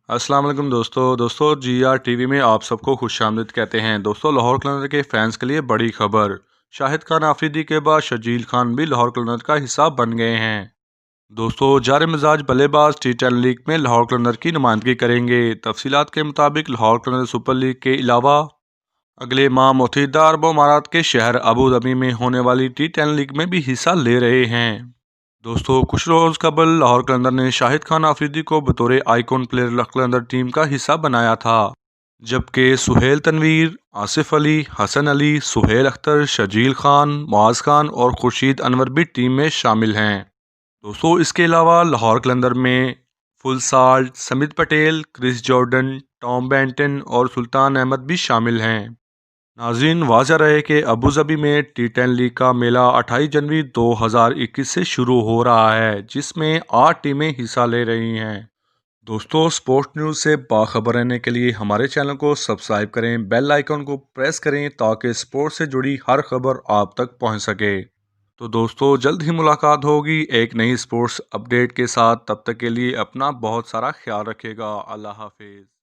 अस्सलाम वालेकुम दोस्तों GR टीवी में आप सबको खुशामदीद कहते हैं। दोस्तों, लाहौर कलंदर के फैंस के लिए बड़ी खबर। शाहिद खान आफरीदी के बाद शर्जील खान भी लाहौर कलंदर का हिस्सा बन गए हैं। दोस्तों, जार मिजाज बल्लेबाज T10 लीग में लाहौर कलंदर की नुमाइंदगी करेंगे। तफसीलात के मुताबिक लाहौर कलंदर सुपर लीग के अलावा अगले माह मुत्तहिदा अरब अमारात के शहर अबू धाबी में होने वाली T10 लीग में भी हिस्सा ले रहे हैं। दोस्तों, कुछ रोज़ कबल लाहौर कलंदर ने शाहिद खान आफरीदी को बतौर आइकॉन प्लेयर कलंदर टीम का हिस्सा बनाया था, जबकि सुहेल तनवीर, आसिफ अली, हसन अली, सुहेल अख्तर, शर्जील खान, मुआज खान और खुर्शीद अनवर भी टीम में शामिल हैं। दोस्तों, इसके अलावा लाहौर कलंदर में Phil Salt, Samit Patel, Chris Jordan, Tom Banton और सुल्तान अहमद भी शामिल हैं। नाज़रीन, वाज़ह रहे कि अबू धाबी में T10 लीग का मेला 28 जनवरी 2021 से शुरू हो रहा है, जिसमें 8 टीमें हिस्सा ले रही हैं। दोस्तों, स्पोर्ट्स न्यूज़ से बाखबर रहने के लिए हमारे चैनल को सब्सक्राइब करें, बेल आइकन को प्रेस करें ताकि स्पोर्ट्स से जुड़ी हर खबर आप तक पहुंच सके। तो दोस्तों, जल्द ही मुलाकात होगी एक नई स्पोर्ट्स अपडेट के साथ। तब तक के लिए अपना बहुत सारा ख्याल रखिएगा। अल्लाह हाफिज़।